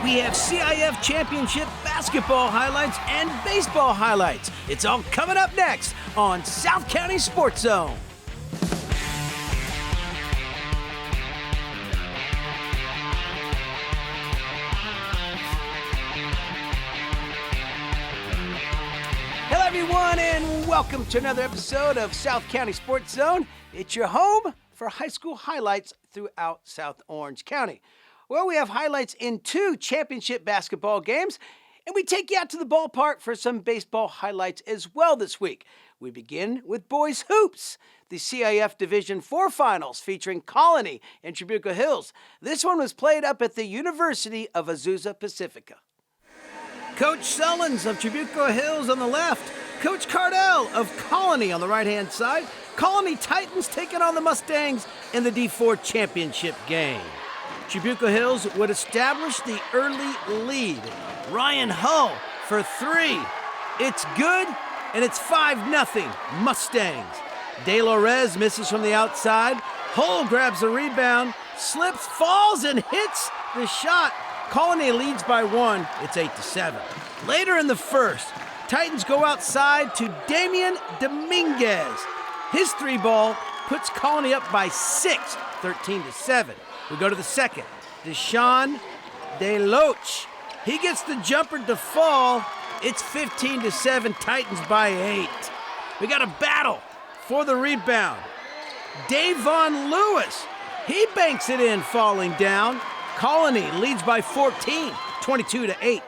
We have CIF Championship basketball highlights and baseball highlights. It's all coming up next on South County SportsZone. Hello everyone and welcome to another episode of South County SportsZone. It's your home for high school highlights throughout South Orange County. Well, we have highlights in 2 championship basketball games, and we take you out to the ballpark for some baseball highlights as well this week. We begin with boys hoops, the CIF Division IV Finals featuring Colony and Trabuco Hills. This one was played up at the University of Azusa Pacifica. Coach Sullins of Trabuco Hills on the left, Coach Cardell of Colony on the right-hand side. Colony Titans taking on the Mustangs in the D4 championship game. Trabuco Hills would establish the early lead. Ryan Hull for 3. It's good, and it's 5-0 Mustangs. De Lorez misses from the outside. Hull grabs the rebound, slips, falls, and hits the shot. Colony leads by 1. It's 8-7. Later in the first, Titans go outside to Damian Dominguez. His 3-ball puts Colony up by 6, 13-7. We go to the second. Deshaun DeLoach. He gets the jumper to fall. It's 15-7, Titans by 8. We got a battle for the rebound. Davon Lewis. He banks it in, falling down. Colony leads by 14, 22-8.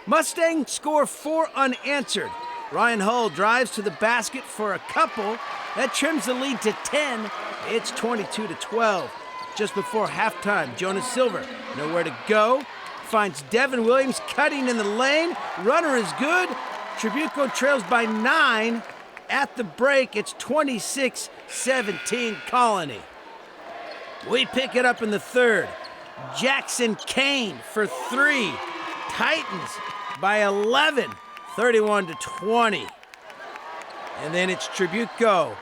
Mustangs score 4 unanswered. Ryan Hull drives to the basket for a couple. That trims the lead to 10. It's 22-12. Just before halftime, Jonas Silver, nowhere to go, finds Devin Williams cutting in the lane. Runner is good. Trabuco trails by 9. At the break, it's 26-17 Colony. We pick it up in the third. Jackson Kane for 3. Titans by 11, 31-20. And then it's Trabuco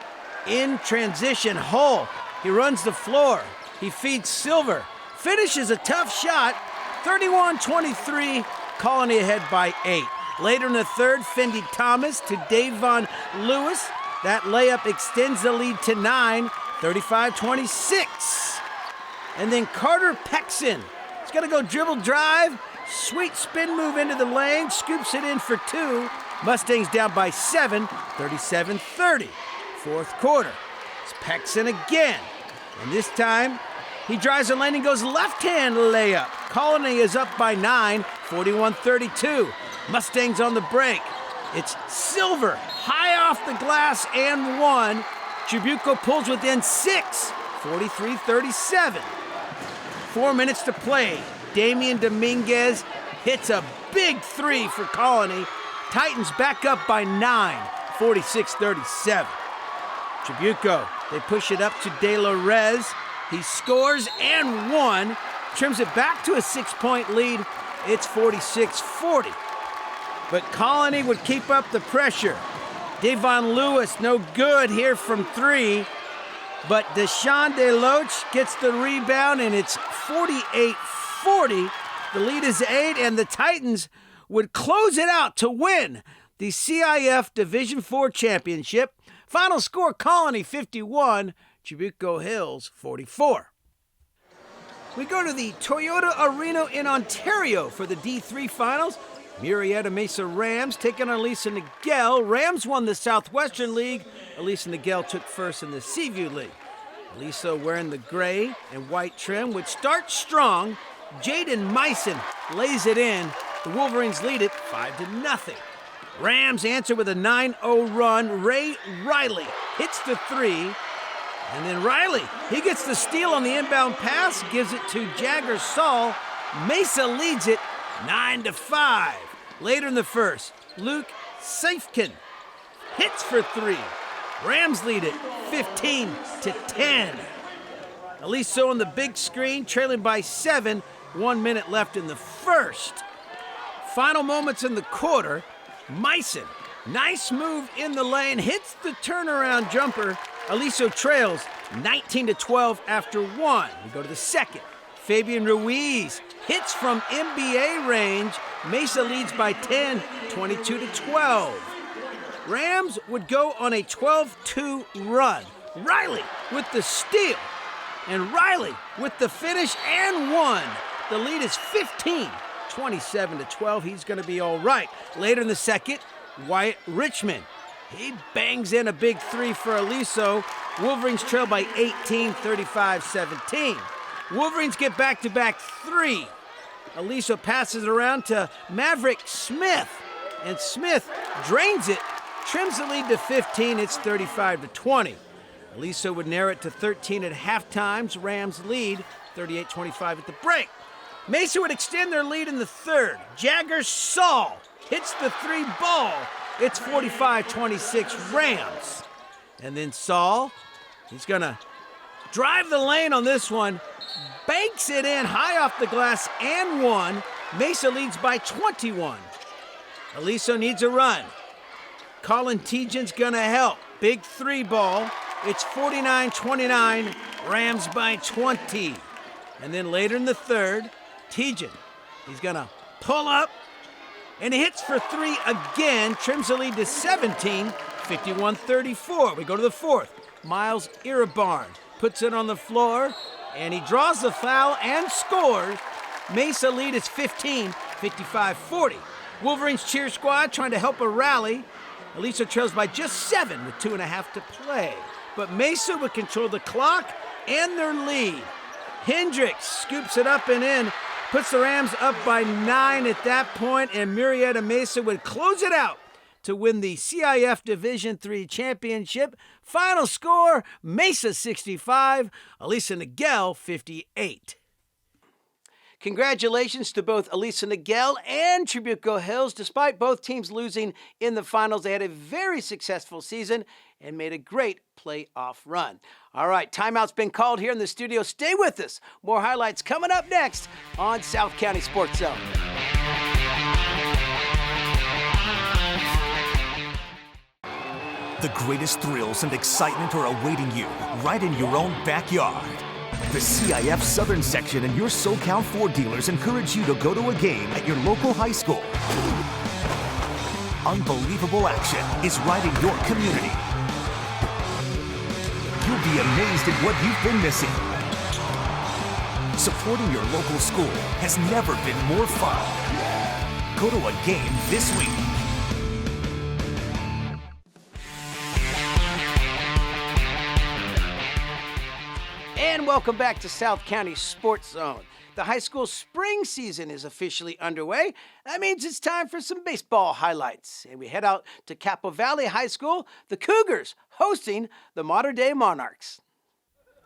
in transition. Hull, he runs the floor. He feeds Silver, finishes a tough shot, 31-23, Colony ahead by 8. Later in the third, Fendi Thomas to Davon Lewis. That layup extends the lead to 9, 35-26. And then Carter Pexon, he's got to go dribble drive, sweet spin move into the lane, scoops it in for 2. Mustangs down by 7, 37-30. Fourth quarter, it's Pexon again. And this time, he drives the lane and goes left-hand layup. Colony is up by 9, 41-32. Mustangs on the break. It's Silver, high off the glass and 1. Trabuco pulls within 6, 43-37. 4 minutes to play. Damian Dominguez hits a big 3 for Colony. Titans back up by 9, 46-37. Trabuco, they push it up to De Lorez. He scores and 1, trims it back to a 6-point lead. It's 46-40. But Colony would keep up the pressure. Davon Lewis, no good here from 3. But Deshaun DeLoach gets the rebound, and it's 48-40. The lead is 8, and the Titans would close it out to win the CIF Division IV Championship. Final score, Colony 51, Trabuco Hills 44. We go to the Toyota Arena in Ontario for the D3 Finals. Murrieta Mesa Rams taking on Aliso Niguel. Rams won the Southwestern League. Aliso Niguel took first in the Seaview League. Aliso wearing the gray and white trim, which starts strong. Jaden Meissen lays it in. The Wolverines lead it 5-0. Rams answer with a 9-0 run. Ray Riley hits the 3. And then Riley, he gets the steal on the inbound pass, gives it to Jagger Saul. Mesa leads it 9-5. Later in the first, Luke Safkin hits for 3. Rams lead it 15-10. Aliso on the big screen, trailing by 7. 1 minute left in the first. Final moments in the quarter. Meissen, nice move in the lane, hits the turnaround jumper. Aliso trails 19-12 after 1. We go to the second. Fabian Ruiz hits from NBA range. Mesa leads by 10, 22-12. Rams would go on a 12-2 run. Riley with the steal, and Riley with the finish and one. The lead is 15, 27-12. He's going to be all right. Later in the second, Wyatt Richmond. He bangs in a big three for Aliso. Wolverines trail by 18, 35-17. Wolverines get back-to-back three. Aliso passes it around to Maverick Smith, and Smith drains it, trims the lead to 15. It's 35-20. Aliso would narrow it to 13 at halftime. Rams lead 38-25 at the break. Mesa would extend their lead in the third. Jagger Saul hits the three ball. It's 45-26 Rams. And then Saul, he's going to drive the lane on this one. Banks it in high off the glass and one. Mesa leads by 21. Aliso needs a run. Colin Tejan's going to help. Big three ball. It's 49-29, Rams by 20. And then later in the third, Tejan, he's going to pull up, and he hits for three again, trims the lead to 17, 51-34. We go to the fourth. Miles Irabarn puts it on the floor, and he draws the foul and scores. Mesa lead is 15, 55-40. Wolverines cheer squad trying to help a rally. Aliso trails by just 7 with 2.5 to play. But Mesa would control the clock and their lead. Hendricks scoops it up and in, puts the Rams up by 9 at that point, and Murrieta Mesa would close it out to win the CIF Division III championship. Final score, Mesa 65, Aliso Niguel 58. Congratulations to both Aliso Niguel and Trabuco Hills. Despite both teams losing in the finals, they had a very successful season and made a great playoff run. All right, timeout's been called here in the studio. Stay with us. More highlights coming up next on South County Sports Zone. The greatest thrills and excitement are awaiting you right in your own backyard. The CIF Southern Section and your SoCal Ford dealers encourage you to go to a game at your local high school. Unbelievable action is right in your community. You'll be amazed at what you've been missing. Supporting your local school has never been more fun. Go to a game this week. And welcome back to South County Sports Zone. The high school spring season is officially underway. That means it's time for some baseball highlights. And we head out to Capistrano Valley High School, the Cougars hosting the Mater Dei Monarchs.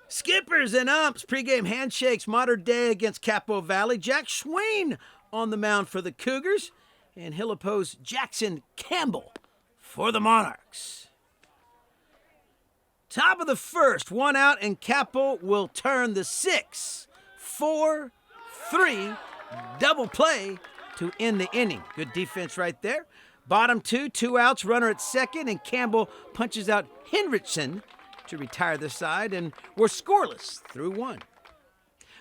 Skippers and umps, pregame handshakes, Mater Dei against Capistrano Valley. Jack Schwain on the mound for the Cougars, and he'll oppose Jackson Campbell for the Monarchs. Top of the first, one out, and Capo will turn the 6-4-3 double play to end the inning. Good defense right there. Bottom two outs, runner at second, and Campbell punches out Hendrickson to retire the side, and we're scoreless through one.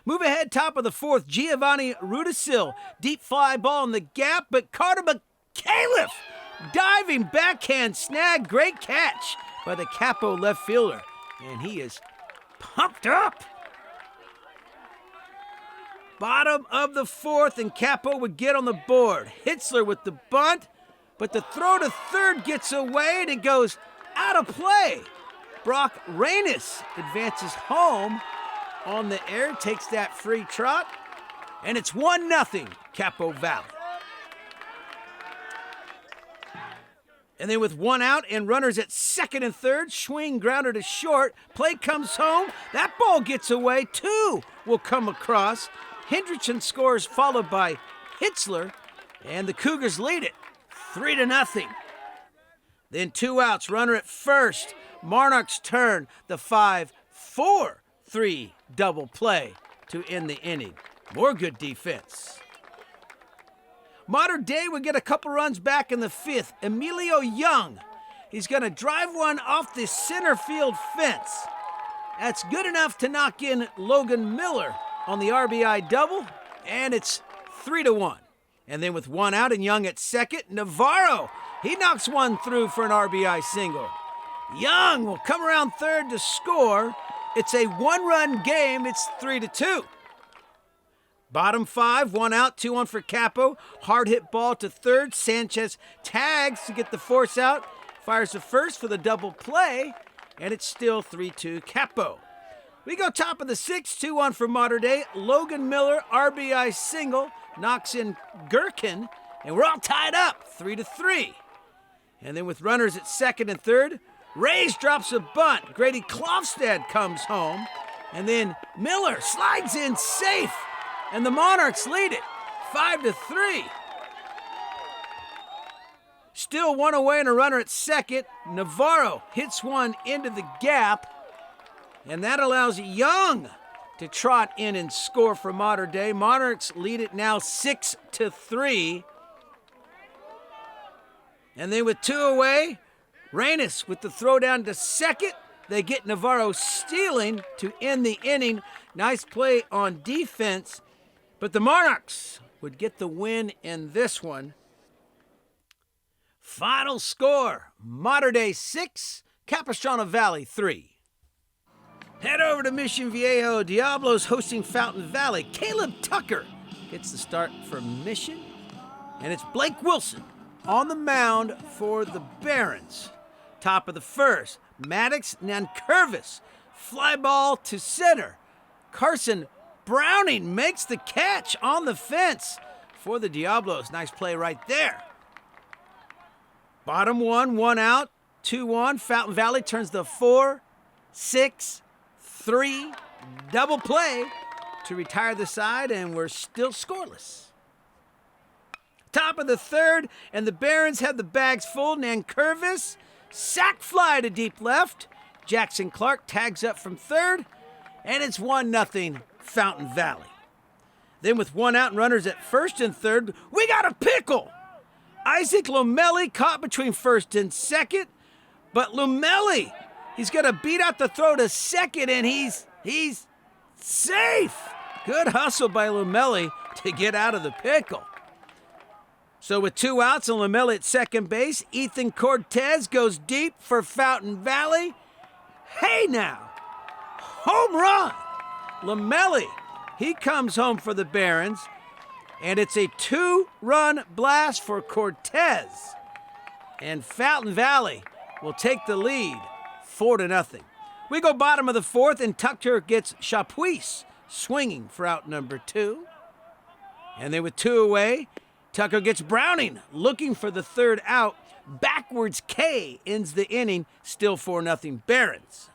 Move ahead, top of the fourth, Giovanni Rudisil, deep fly ball in the gap, but Carter McCaliff, diving backhand snag, great catch by the Capo left fielder, and he is pumped up. Bottom of the fourth, and Capo would get on the board. Hitzler with the bunt, but the throw to third gets away, and it goes out of play. Brock Reynes advances home on the air, takes that free trot, and it's 1-0 Capo Valley. And then with one out and runners at second and third, swing grounder to short. Play comes home. That ball gets away. Two will come across. Hendrickson scores, followed by Hitzler, and the Cougars lead it 3-0. Then two outs, runner at first. Monarchs turn the 5-4-3 double play to end the inning. More good defense. Mater Dei would get a couple runs back in the fifth. Emilio Young, he's going to drive one off the center field fence. That's good enough to knock in Logan Miller on the RBI double. and it's 3-1. And then with one out and Young at second, Navarro, he knocks one through for an RBI single. Young will come around third to score. It's a one-run game. It's 3-2. Bottom five, one out, 2-1 for Capo. Hard hit ball to third. Sanchez tags to get the force out. Fires the first for the double play, and it's still 3-2 Capo. We go top of the sixth, 2-1 for Mater Dei. Logan Miller, RBI single, knocks in Gherkin, and we're all tied up, 3-3. And then with runners at second and third, Rays drops a bunt. Grady Klofstad comes home, and then Miller slides in safe, and the Monarchs lead it, 5-3. Still one away and a runner at second. Navarro hits one into the gap, and that allows Young to trot in and score for Mater Dei. Monarchs lead it now 6-3. And then with two away, Reynes with the throw down to second. They get Navarro stealing to end the inning. Nice play on defense, but the Monarchs would get the win in this one. Final score, Mater Dei 6, Capistrano Valley 3. Head over to Mission Viejo. Diablos hosting Fountain Valley. Caleb Tucker gets the start for Mission. And it's Blake Wilson on the mound for the Barons. Top of the first, Maddox Nankervis. Fly ball to center. Carson Browning makes the catch on the fence for the Diablos. Nice play right there. Bottom one, one out, 2-1. Fountain Valley turns the 4-6-3 double play to retire the side, and we're still scoreless. Top of the third, and the Barons have the bags full. Nankervis, sac fly to deep left. Jackson Clark tags up from third, and it's 1-0 Fountain Valley. Then with one out and runners at first and third, we got a pickle. Isaac Lomelli caught between first and second, but Lomelli, he's going to beat out the throw to second, and he's safe. Good hustle by Lomelli to get out of the pickle. So with two outs and Lomelli at second base, Ethan Cortez goes deep for Fountain Valley. Hey now, home run. Lomelli, he comes home for the Barons, and it's a 2-run blast for Cortez. And Fountain Valley will take the lead 4-0. We go bottom of the fourth, and Tucker gets Chapuis swinging for out number 2. And then with two away, Tucker gets Browning looking for the third out. Backwards K ends the inning, still 4-0 Barons.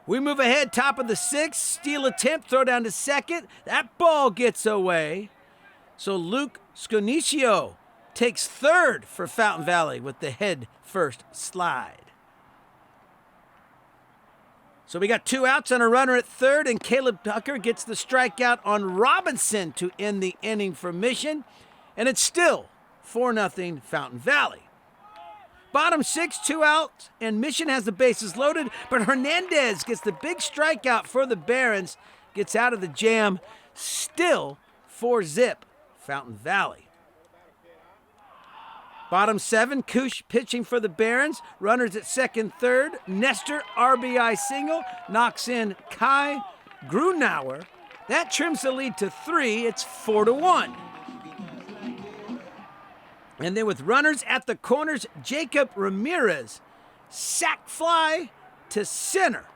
We move ahead, top of the sixth, steal attempt, throw down to second. That ball gets away. So Luke Sconicio takes third for Fountain Valley with the head first slide. So we got two outs and a runner at third, and Caleb Tucker gets the strikeout on Robinson to end the inning for Mission, and it's still 4-0 Fountain Valley. Bottom six, two outs, and Mission has the bases loaded, but Hernandez gets the big strikeout for the Barons, gets out of the jam, still 4-0 Fountain Valley. Bottom seven, Koosh pitching for the Barons, runners at second, third. Nestor, RBI single, knocks in Kai Grunauer. That trims the lead to 3, it's 4-1. And then with runners at the corners, Jacob Ramirez, sac fly to center.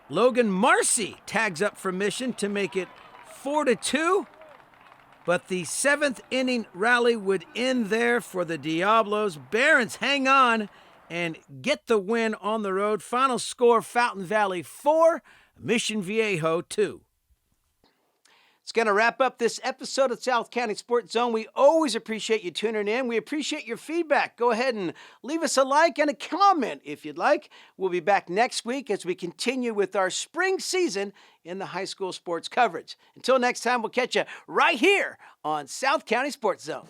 Logan Marcy tags up for Mission to make it 4-2. But the seventh inning rally would end there for the Diablos. Barons hang on and get the win on the road. Final score, Fountain Valley 4, Mission Viejo 2. It's going to wrap up this episode of South County Sports Zone. We always appreciate you tuning in. We appreciate your feedback. Go ahead and leave us a like and a comment if you'd like. We'll be back next week as we continue with our spring season in the high school sports coverage. Until next time, we'll catch you right here on South County Sports Zone.